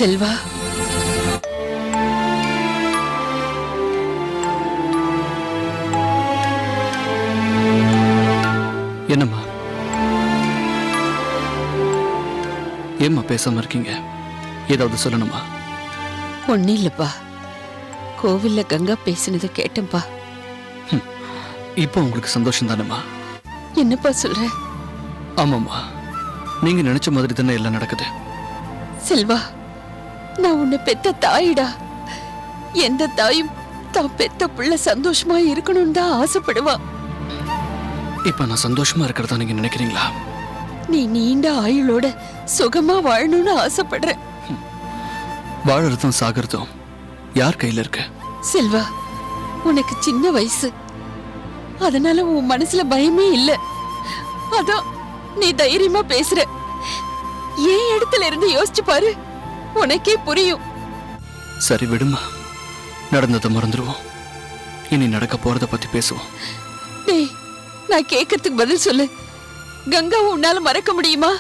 செல்வா, என்னம்மா ஏம்மா பேசாம இருக்கீங்க? ஏதாவது சொல்லணுமா? ஒன்னும் இல்லப்பா. கோவில்ல கங்கா பேசினதை கேட்டேன்பா. இப்போ உங்களுக்கு சந்தோஷம் தானம்மா? என்னப்பா சொல்ற? ஆமாம்மா, நீங்க நினைச்ச மாதிரி தானே எல்லாம் நடக்குது. செல்வா, நான் உன்னை பெத்த தாயிடா. எந்த தாயும் தான் பெத்த பிள்ளை சந்தோஷமா இருக்கணும்னு தான் ஆசைப்படுவா. இப்ப நான் சந்தோஷமா இருக்கிறதா நீங்க நினைக்கிறீங்களா? நீ நீண்ட ஆயுளோட சுகமா வாழணும்னு ஆசைப்படுற. வாழறதும் சாகிறதும் யார் கையில இருக்கு? செல்வா, உனக்கு சின்ன வயசு, அதனால உன் மனசுல பயமே இல்ல. அதான் நீ தைரியமா பேசுற. ஏன் இடத்துல இருந்து யோசிச்சு பாரு, உனக்கே புரியும். சரி விடுமா, நடந்ததை மறந்துடுவோம். இனி நடக்க போறத பத்தி பேசுவோம். டேய், நான் கேட்கறதுக்கு பதில் சொல்லு. கங்காவை உன்னால மறக்க முடியுமா?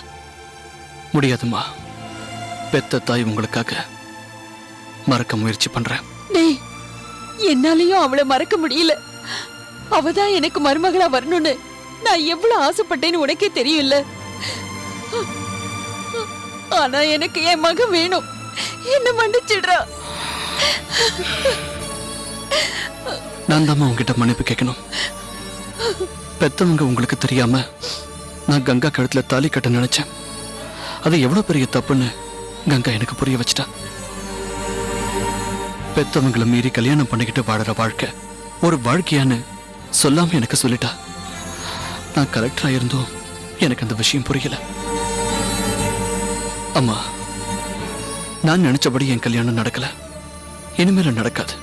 முடியாதுமா. பெத்த தாய் உங்களுக்காக மறக்க முயற்சி பண்றேன். டேய், என்னாலையும் அவளை மறக்க முடியல. அவதான் எனக்கு மருமகளா வரணும்னு நான் எவ்வளவு ஆசைப்பட்டேன்னு உனக்கே தெரியும்ல. ஆனா எனக்கு என் மகன் வேணும். என்ன மன்னிச்சிடுறா. நான் தான் உங்ககிட்ட மன்னிப்பு கேட்கணும். பெத்தவங்க உங்களுக்கு தெரியாம நான் கங்கா கழுத்துல தாலி கட்ட நினைச்சேன். அது எவ்வளவு பெரிய தப்புன்னு கங்கா எனக்கு புரிய வச்சிட்டா. பெத்தவங்களை மீறி கல்யாணம் பண்ணிக்கிட்டு வாழற வாழ்க்கை ஒரு வாழ்க்கையான்னு சொல்லாம எனக்கு சொல்லிட்டா. நான் கலெக்டரா இருந்தும் எனக்கு அந்த விஷயம் புரியல. அம்மா, நான் நினைச்சபடி என் கல்யாணம் நடக்கல, இனிமேல நடக்காது.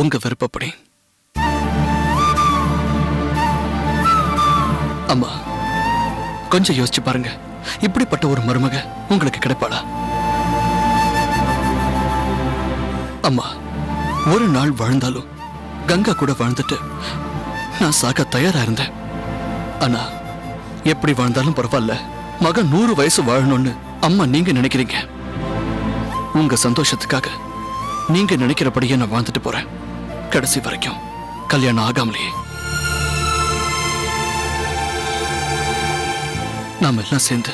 உங்க விருப்பப்படி. அம்மா, கொஞ்சம் யோசிச்சு பாருங்க. இப்படிப்பட்ட ஒரு மருமக உங்களுக்கு கிடைப்பாளா? அம்மா, ஒரு நாள் வாழ்ந்தாலும் கங்கா கூட வாழ்ந்துட்டு நான் சாக தயாரா இருந்தேன். ஆனா எப்படி வாழ்ந்தாலும் பரவாயில்ல, மகன் 100 வயசு வாழணும்னு அம்மா நீங்க நினைக்கிறீங்க. உங்க சந்தோஷத்துக்காக நீங்க நினைக்கிறபடியே நான் வாழ்ந்துட்டு போறேன். கடைசி வரைக்கும் கல்யாணம் ஆகாமலேயே. நாம எல்லாம் சேர்ந்து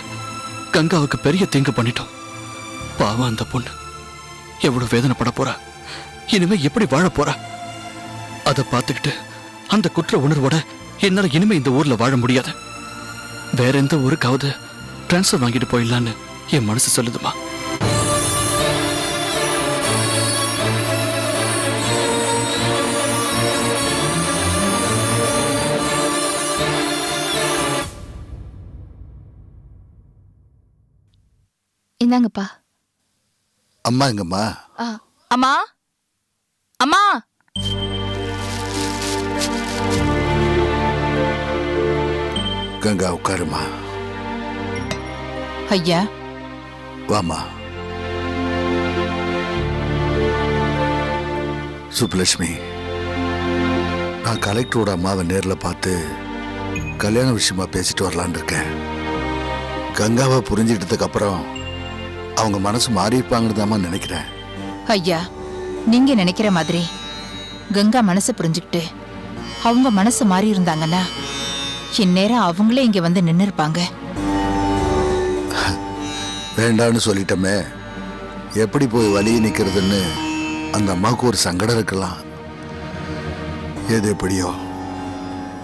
கங்காவுக்கு பெரிய தீங்கு பண்ணிட்டோம். பாவம் அந்த பொண்ணு எவ்வளவு வேதனைப்பட போறா, இனிமே எப்படி வாழ போறா, அதை பார்த்துக்கிட்டு அந்த குற்ற உணர்வோட என்னால இனிமே இந்த ஊர்ல வாழ முடியாது. வேற எந்த ஊருக்காவது டிரான்ஸ்பர் வாங்கிட்டு போயிடலான்னு என் மனசு சொல்லுதுமா. இந்தாங்கப்பா. அம்மா எங்கம்மா? அம்மா, அம்மா. கங்கா உட்காருமா. ஐயா. வாமா. சுப்புலட்சுமி, நான் கலெக்டரோட அம்மாவை நேர்ல பார்த்து கல்யாண விஷயமா பேசிட்டு வரலான் இருக்கேன். கங்காவை புரிஞ்சுக்கிட்டதுக்கு அப்புறம் அவங்க மனசு மாறி இருப்பாங்கன்னு தான் நினைக்கிறேன். ஐயா, நீங்க நினைக்கிற மாதிரி கங்கா மனசை புரிஞ்சுக்கிட்டு அவங்க மனசு மாறி இருந்தாங்கன்னா இந்நேரம் அவங்களே இங்க வந்து நின்னு இருப்பாங்க. வேண்டான்னு சொல்லிட்டோமே, எப்படி போய் வழியை நிக்கிறதுன்னு அந்த அம்மாவுக்கு ஒரு சங்கடம் இருக்கலாம். எது எப்படியோ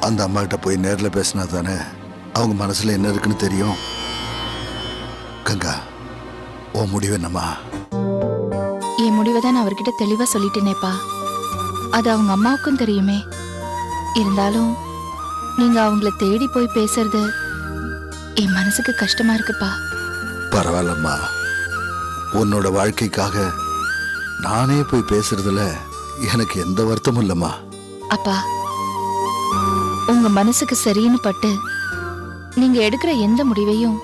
அந்த அம்மா கிட்ட போய் நேரில் பேசினா தானே அவங்க மனசுல என்ன இருக்குன்னு தெரியும். கங்கா, உன் முடிவு என்னம்மா? என் முடிவை தான் நான் அவர்கிட்ட தெளிவா சொல்லிட்டேனேப்பா. அது அவங்க அம்மாவுக்கும் தெரியுமே. இருந்தாலும் நீங்க அவங்கள தேடி போய் பேசுறது என் மனசுக்கு கஷ்டமா இருக்குப்பா. பரவாயில்லம்மா, உன்னோட வாழ்க்கைக்காக நானே போய் பேசுறதுல எனக்கு எந்த வருத்தமும் இல்லம்மா. அப்பா, உங்க மனசுக்கு சரின்னு பட்டு நீங்க எடுக்கிற எந்த முடிவையும்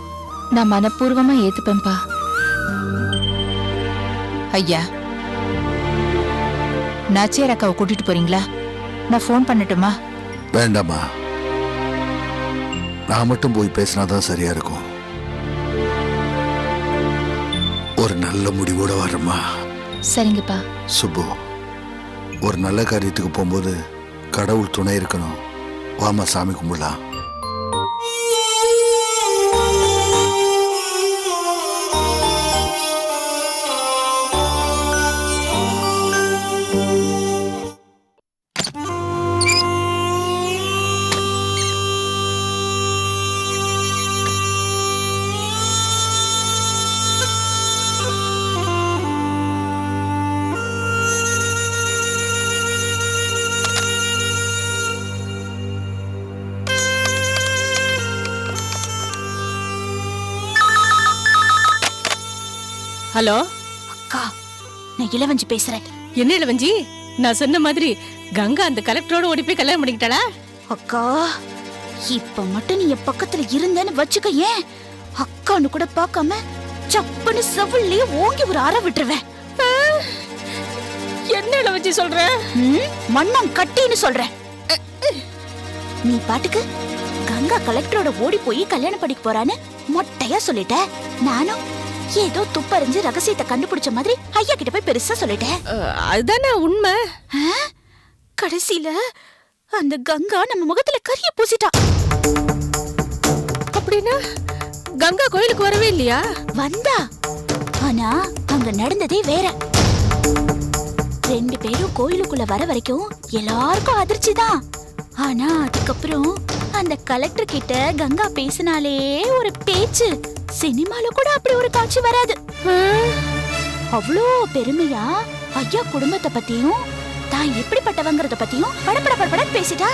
நான் மனப்பூர்வமா ஏத்துப்பேன்பா. ஐயா, நாச்சியார் அக்காவை கூட்டிட்டு போறீங்களா? நான் ஃபோன் பண்ணட்டுமா? வேண்டாம்மா, நான் மட்டும் போய் பேசினாதான் சரியா இருக்கும். ஒரு நல்ல நல்ல முடிவோட வரமா. சரிங்கப்பா. சுப்பு, ஒரு நல்ல காரியத்துக்கு போகும்போது கடவுள் துணை இருக்கணும். வாமா சாமி கும்பிடலாம். ஹலோ அக்கா, நான் இளவஞ்சி பேசுறேன். என்ன இளவஞ்சி, நான் சொன்ன மாதிரி கங்கா அந்த கலெக்டரோட ஓடி போய் கல்யாணம் பண்ணிக்கிட்டாளா? அக்கா, இப்ப மட்டும் நீ என் பக்கத்துல இருந்தேன்னு வச்சுக்க, ஏன் அக்கான்னு கூட பார்க்காம சப்புன்னு செவிலே ஓங்கி ஒரு அற விட்டுருவேன். என்ன இளவஞ்சி சொல்ற? மண்ணம் கட்டின்னு சொல்றேன். நீ பாட்டுக்கு கங்கா கலெக்டரோட ஓடி போய் கல்யாணம் பண்ணிக்க போறான்னு மொட்டையா சொல்லிட்ட. நானும் ஏதோ துப்பறிஞ்சு ரகசியத்தை கண்டுபிடிச்ச மாதிரி ஐயா கிட்ட போய் பெருசா சொல்லிட்டேன். அதுதானே உண்மை. கடைசியில அந்த கங்கா நம்ம முகத்துல கரிய பூசிட்டா. அப்படின்னா கங்கா கோயிலுக்கு வரவே இல்லையா? வந்தா, ஆனா அங்க நடந்ததே வேற. ரெண்டு பேரும் கோயிலுக்குள்ள வர வரைக்கும் எல்லாருக்கும் அதிர்ச்சி தான். ஆனா அதுக்கப்புறம் அந்த கலெக்டர் கிட்ட கங்கா பேசினாலே ஒரு பேச்சு. சினிமால கூட அப்படி ஒரு காட்சி வராது. அவ்வளோ பெருமையா ஐயா குடும்பத்தை பத்தியும் தான் எப்படிப்பட்டவங்கறத பத்தியும் படபட பேசிட்டா.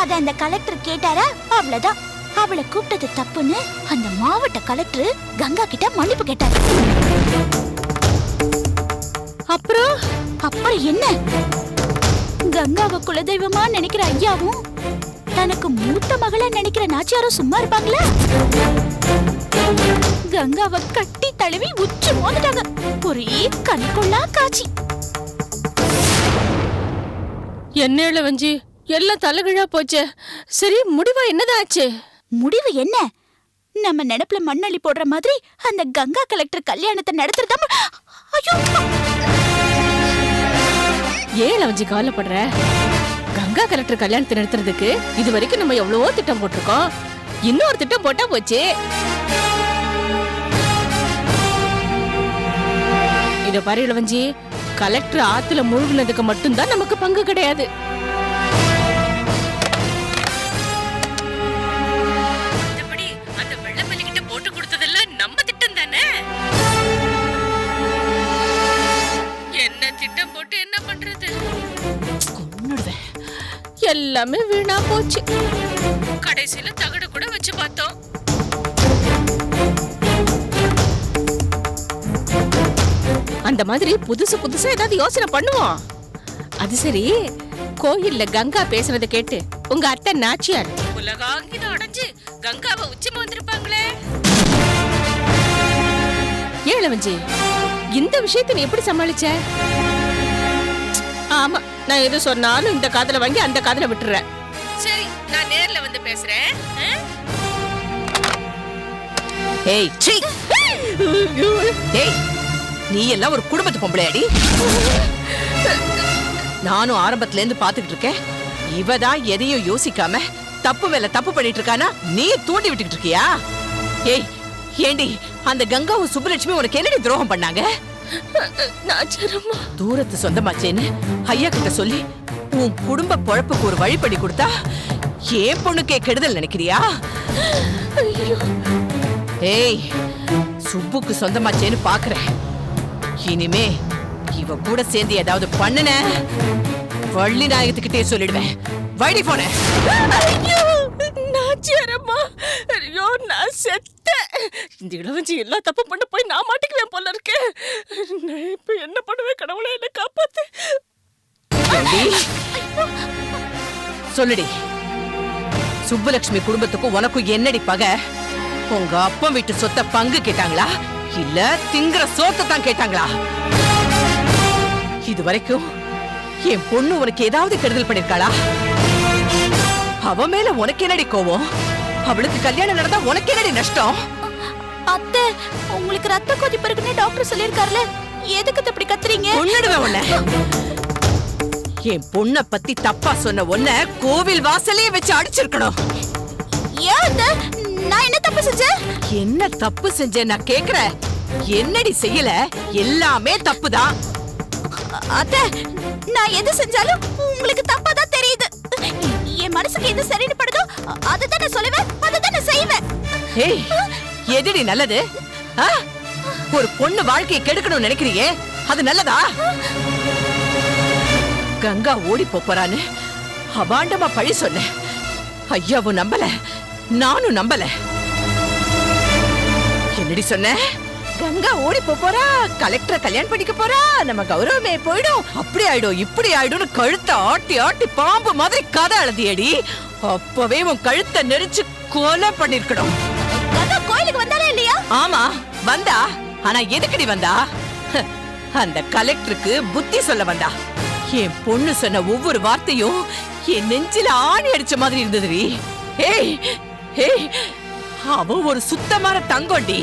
அத அந்த கலெக்டர் கேட்டாரா, அவ்வளவுதான். அவளை கூப்பிட்டது தப்புன்னு அந்த மாவட்ட கலெக்டர் கங்கா கிட்ட மன்னிப்பு கேட்டாரு. அப்புறம் என்ன, கங்காவை குலதெய்வமா நினைக்கிற ஐயாவும் தனக்கு மூத்த மகளா நினைக்கிற நாச்சியாரும் சும்மா இருப்பாங்களா? கங்காவை கட்டி தழுவி உச்சி மோதிட்டாங்க. ஒரே கண்கொள்ளா காட்சி. என்ன இளவஞ்சி, எல்லாம் தலைகீழா போச்சு. சரி, முடிவா என்னதான் ஆச்சு? முடிவு என்ன, நம்ம நினைப்புல மண்ணள்ளி போடுற மாதிரி அந்த கங்கா கலெக்டர் கல்யாணத்தை நடத்துறதா. ஐயோ, ஏன் இளவஞ்சி கவலைப்படுற? கங்கா கலெக்டர் கல்யாணத்தை நடத்துறதுக்கு இது வரைக்கும் நம்ம எவ்வளவோ திட்டம் போட்டிருக்கோம். இன்னொரு திட்டம் போட்டா போச்சு. இத பாரு இளவஞ்சி, கலெக்டர் ஆத்துல மூழ்கினதுக்கு மட்டும்தான் நமக்கு பங்கு கிடையாது. அந்த வெள்ளமல்லிகிட்ட போட்டு கொடுத்ததெல்லாம் நம்ம திட்டம் தானே. என்ன திட்டம் போட்டு என்ன பண்றது? கொன்னுடுவேன். எல்லாமே வீணா போச்சு. கடைசியில தகடு கூட வச்சு பார்த்தோம். அந்த மாதிரி புதுசா ஏதாவது யோசனை பண்ணுவோம். அது சரி, கோயில்ல கங்கா பேசுறத கேட்டு உங்க அத்தை நாச்சியார் உலகாங்கித அடைஞ்சு கங்காவை உச்சமா வந்திருப்பாங்களே. ஏழவஞ்சி, இந்த விஷயத்தை நீ எப்படி சமாளிச்ச? ஆமா, நான் எது சொன்னாலும் இந்த காதுல வாங்கி அந்த காதுல விட்டுறேன். சரி, நான் நேர்ல வந்து பேசுறேன். ஏய் சீ, ஏய் நீ எல்லாம் ஒரு குடும்பத்து பொம்பளையாடி. நானும் ஆரம்பத்துல இருந்து பாத்துக்கிட்டு இருக்கேன். இவதான் எதையும் யோசிக்காம தப்பு மேல தப்பு பண்ணிட்டு இருக்கானா, நீ தூண்டி விட்டுக்கிட்டு இருக்கியா? ஏய் ஏண்டி, அந்த கங்காவும் சுப்புலட்சுமி உனக்கு என்னடி துரோகம் பண்ணாங்க? தூரத்து சொந்தமாச்சேன்னு ஐயா கிட்ட சொல்லி உன் குடும்ப பொழப்புக்கு ஒரு வழி பண்ணி கொடுத்தா ஏன் பொண்ணுக்கே கெடுதல் நினைக்கிறியா? ஏய், சுப்புக்கு சொந்தமாச்சேன்னு பாக்குறேன். இனிமே இவ கூட சேர்ந்து ஏதாவது பண்ணுன வள்ளி நாயகத்துக்கிட்டே சொல்லிடுவேன். வழி போன. ஐயோ நாச்சியாரம்மா, ஐயோ நான் செத்தேன். இந்த இளவஞ்சி எல்லா தப்பு பண்ண போய் நான் மாட்டிக்குவேன் போல இருக்கேன். நான் இப்ப என்ன பண்ணுவேன்? கடவுளே என்ன காப்பாத்து. சொல்லுடி, சுப்புலட்சுமி குடும்பத்துக்கும் உனக்கும் என்னடி பகை? உங்க அப்பா வீட்டு சொத்தை பங்கு கேட்டாங்களா, இல்ல திங்கிற சோத்தை தான் கேட்டாங்களா? இது வரைக்கும் என் பொண்ணு உனக்கு ஏதாவது கெடுதல் பண்ணிருக்காளா? அவ மேல உனக்கு என்னடி கோவம்? அவளுக்கு கல்யாணம் நடந்தா உனக்கு என்னடி நஷ்டம்? அத்தை, உங்களுக்கு ரத்த கொதிப்பு இருக்குன்னு டாக்டர் சொல்லிருக்காருல, எதுக்கு இப்படி கத்துறீங்க? கொன்னுடுவேன் உன்னை. என் பொண்ண பத்தி தப்பா சொன்ன உன்னை கோவில் வாசலே வச்சு அடிச்சிருக்கணும். ஏன் அத்தை? நான் என்ன தப்பு செஞ்சேன்? என்ன தப்பு செஞ்சேன் நான் கேக்குறேன். என்னடி செய்யல? எல்லாமே தப்புதான். அத்தை, நான் எது செஞ்சாலும் உங்களுக்கு தப்பா தான் தெரியுது. என் மனசுக்கு எது சரின்னு படுதோ அதுதான் நான் சொல்லுவேன், அதுதான் நான் செய்வேன். ஏய், எதுடி நல்லது? ஆ? ஒரு பொண்ணு வாழ்க்கையை கெடுக்கணும்னு நினைக்கிறியே, அது நல்லதா? கங்கா ஓடி போறான்னு அபாண்டமா பழி சொன்ன. ஐயாவும் நம்பல, நானும் நம்பல. என்னடி சொன்ன? கங்கா ஓடி போறா, கலெக்டரை கல்யாணம் பண்ணிக்க போறா, நம்ம கௌரவமே போயிடும், அப்படி ஆயிடும் இப்படி ஆயிடும்னு கழுத்தை ஆட்டி ஆட்டி பாம்பு மாதிரி கதை எழுதியடி. அப்பவே உன் கழுத்தை நெரிச்சு கொலை பண்ணிருக்கணும். கங்கா கோயிலுக்கு வந்தாலே இல்லையா? ஆமா வந்தா, ஆனா எதுக்குடி வந்தா? அந்த கலெக்டருக்கு புத்தி சொல்ல வந்தா. என் பொண்ணு சொன்ன ஒவ்வொரு வார்த்தையும் என் நெஞ்சில ஆணி அடிச்ச மாதிரி இருந்ததுடி. ஏய் ஏய், அவ ஒரு சுத்தமான தங்கோண்டி,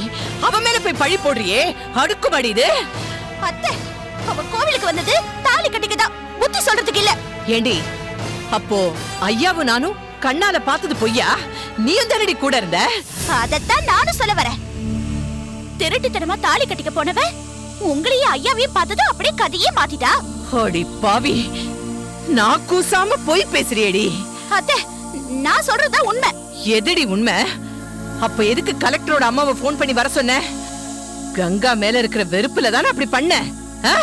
அவ மேல போய் பழி போடுறியே, அடுக்குமாடி இது. அத்தை, அவ கோவிலுக்கு வந்தது தாலி கட்டிக்கதான், புத்தி சொல்றதுக்கு இல்ல. ஏண்டி, அப்போ ஐயாவும் நானும் கண்ணால பார்த்தது பொய்யா? நீயும் தானடி கூட இருந்த? அதத்தான் நானும் சொல்ல வரேன். திருட்டுத்தனமா தாலி கட்டிக்க போனவ உங்களையும் ஐயாவையும் பார்த்ததும் அப்படியே கதையே மாத்திட்டா. அடி பாவி, நான் கூசாம போய் பேசுறியேடி. அத்தை, நான் சொல்றதுதான் உண்மை. எதுடி உண்மை? அப்ப எதுக்கு கலெக்டரோட அம்மாவை போன் பண்ணி வர சொன்ன? கங்கா மேல இருக்கிற வெறுப்புல தானே அப்படி பண்ண? ஆ?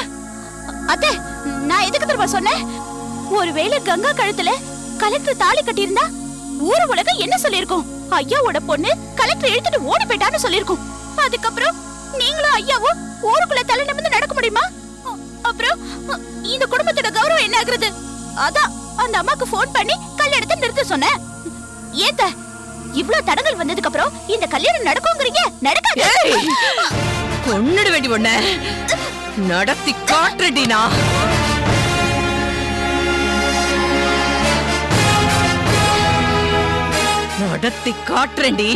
அத்தை, நான் எதுக்கு தெரியுமா சொன்னேன்? ஒருவேளை கங்கா கழுத்துல கலெக்டர் தாலி கட்டியிருந்தா ஊரு உலகம் என்ன சொல்லிருக்கும்? ஐயாவோட பொண்ணு கலெக்டர் இழுத்துட்டு ஓடி போயிட்டான்னு சொல்லிருக்கும். அதுக்கப்புறம் நீங்களும் ஐயாவும் ஊருக்குள்ள தலை நிமிர்ந்து நடக்க முடியுமா? அப்புறம் இந்த குடும்பத்தோட கௌரவம் என்ன ஆகுறது? அதான் அந்த அம்மாக்கு போன் பண்ணி கல்யாணத்தை நிறுத்த சொன்னேன். ஏத்த இவ்வளவு தடங்கள் வந்ததுக்கு அப்புறம் இந்த கல்யாணம் நடக்கும்ங்கறீங்க? நடக்காது. கொன்னுட வேண்டி ஒண்ண நடத்தி காட்டுறடினா. நடத்தி காட்டுறேன்டி.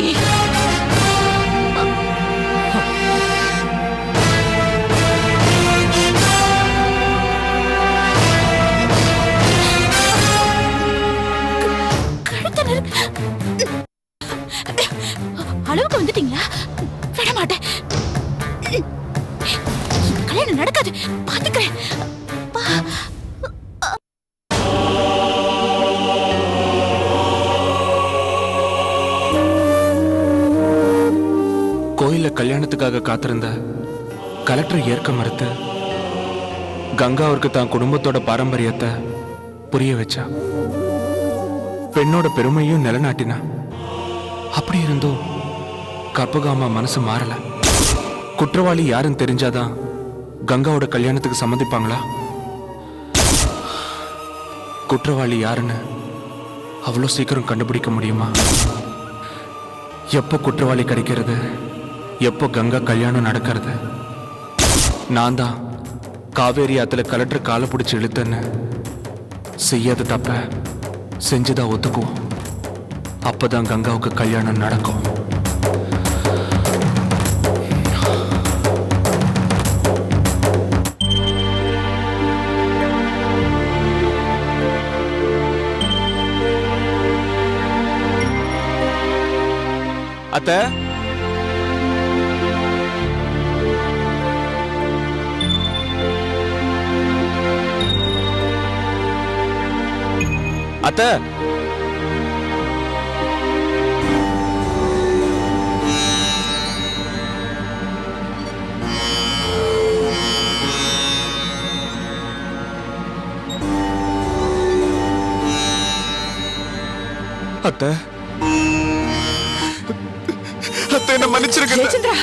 அளவுக்கு வந்துட்டீங்களா? விட மாட்டேன். கல்யாணம் நடக்காது, பாத்துக்கிறேன். கோயில்ல கல்யாணத்துக்காக காத்திருந்த கலெக்டர் ஏற்க மறுத்து கங்காவிற்கு தான் குடும்பத்தோட பாரம்பரியத்தை புரிய வச்சா. பெண்ணோட பெருமையும் நிலநாட்டினா. அப்படி இருந்தும் கற்பகாமா மனசு மாறல. குற்றவாளி யாருன்னு தெரிஞ்சாதான் கங்காவோட கல்யாணத்துக்கு சம்மதிப்பாங்களா? குற்றவாளி யாருன்னு அவ்வளோ சீக்கிரம் கண்டுபிடிக்க முடியுமா? எப்போ குற்றவாளி கிடைக்கிறது, எப்போ கங்கா கல்யாணம் நடக்கிறது? நான் தான் காவேரி ஆத்துல கலெக்டர் காலை பிடிச்சி இழுத்தேன்னு செய்யாத தப்ப செஞ்சுதான் ஒத்துக்குவோம். அப்பதான் கங்காவுக்கு கல்யாணம் நடக்கும். அத்தை, அத்தை, அத்தை, அத்தை, என்ன மன்னிச்சிருங்க. ஜெயச்சந்திரா,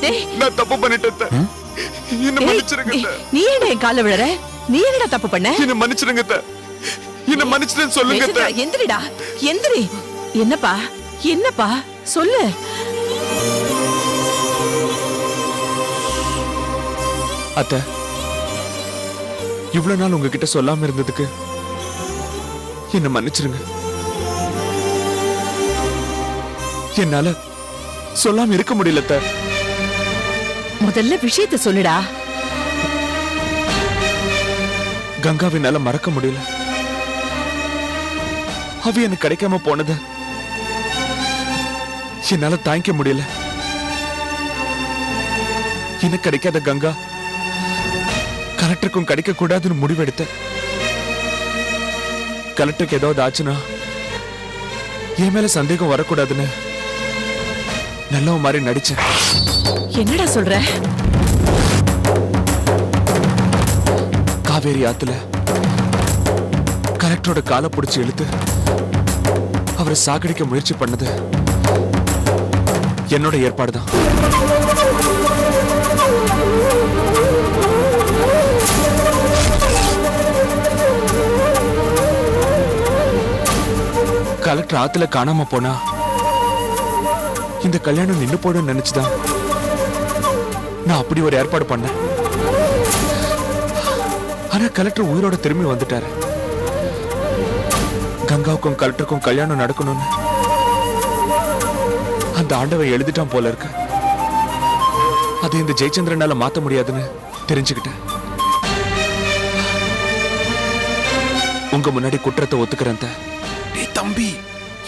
டேய், நான் தப்பு பண்ணிட்டேன். என்ன மன்னிச்சிருங்க. நீ என்ன என் கால விழற? நீ என்னடா தப்பு பண்ண? என்ன மன்னிச்சிருங்க. என்ன மன்னிச்சிட்டேன்னு சொல்லுங்க. ஜெயச்சந்திரா, எந்திரிடா, எந்திரி. என்னப்பா என்னப்பா சொல்லு. அத்தை, இவ்வளவு நாள் உங்ககிட்ட சொல்லாம இருந்ததுக்கு என்ன மன்னிச்சிருங்க. என்னால சொல்லாம இருக்க முடியல அத்தை. முதல்ல விஷயத்தை சொல்லுடா. கங்காவை என்னால மறக்க முடியல. அவ எனக்கு கிடைக்காம போனது என்னால தாங்கிக்க முடியல. எனக்கு கிடைக்காத கங்கா கலெக்டருக்கும் கிடைக்க கூடாதுன்னு முடிவெடுத்த. கலெக்டருக்கு ஏதாவது ஆச்சுன்னா என் மேல சந்தேகம் வரக்கூடாதுன்னு நல்லவ மாதிரி நடிச்சேன். என்னடா சொல்ற? காவேரி ஆத்துல கலெக்டரோட காலை பிடிச்சு இழுத்து அவரை சாகடிக்க முயற்சி பண்ணது என்னோட ஏற்பாடுதான். கலெக்டர் ஆத்துல காணாம போனா இந்த கல்யாணம் நின்னு போடும் நினைச்சுதான் நான் அப்படி ஒரு ஏற்பாடு பண்ணேன். ஆனா கலெக்டர் உயிரோட திரும்பி வந்துட்டாரு. கங்காவுக்கும் கலெக்டருக்கும் கல்யாணம் நடக்கணும்னு அந்த ஆண்டவன் எழுதிட்டான் போல இருக்கு. அது இந்த ஜெயச்சந்திரனால மாத்த முடியாதுன்னு தெரிஞ்சுக்கிட்டேன். உங்க முன்னாடி குற்றத்தை ஒத்துக்கிறேன். டேய் தம்பி,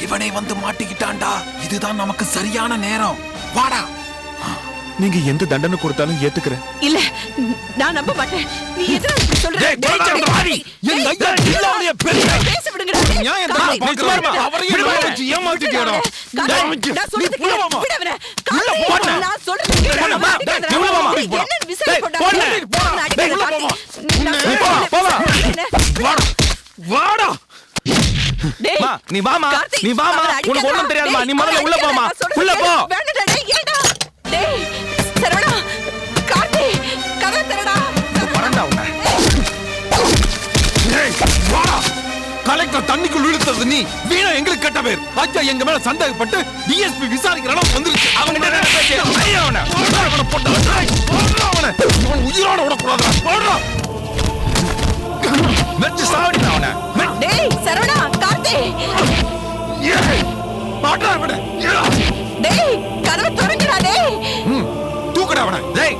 இவனை வந்து மாட்டிக்கிட்டான்டா. இதுதான் நமக்கு சரியான நேரம். வாடா. நீங்க எந்த தண்டனை கொடுத்தாலும் ஏத்துக்கிறேன். இல்ல, நான் நம்ப மாட்டேன். நீ எதுனா சொல்ற? டேய், போடா, வாடி. என் ஐயா இல்லாமலே பெரிய பேச விடுங்கடா. நியாயம் தான் பாக்குறேன். அவரையும் வச்சு ஏமாத்திட்டியடா. நான் சொல்றது கேளு. விடு அவனை. உள்ள போடா. நான் சொல்றது கேளு. டேய், உள்ள போமா. என்ன விசாரணை பண்ற? டேய், உள்ள போமா. போமா. வாடா. வாடா. டேய், நீ வாமா. நீ வாமா. உனக்கு ஒண்ணும் தெரியாதுமா. நீ முதல்ல உள்ள போமா. உள்ள போ. வேண்டடா. டேய், ஏண்டா? டேய், சரவணா. கார்த்தி, கதவை திறடா. வரண்டா உன்னை. டேய், வாடா. கலெக்டர் தண்ணிக்குள் இழுத்தது நீ. வீணா எங்களுக்கு கெட்ட பேர். அச்சா எங்க மேல சந்தேகப்பட்டு டிஎஸ்பி விசாரிக்கிறோம் வந்துருச்சு. அவங்க என்ன பேச்சு? ஐயா அவனை. அவனை போட்டு. டேய், போடுறா அவனை. இவன் உயிரோட விடக்கூடாதுடா. போடுறா. வெச்சு சாவடிடா அவனை. டேய், சரவணா, கார்த்தி. ஏய், பாடுறா அவனை. டேய், கதவை திறங்கடா. டேய், தூக்குடா அவனை. டேய்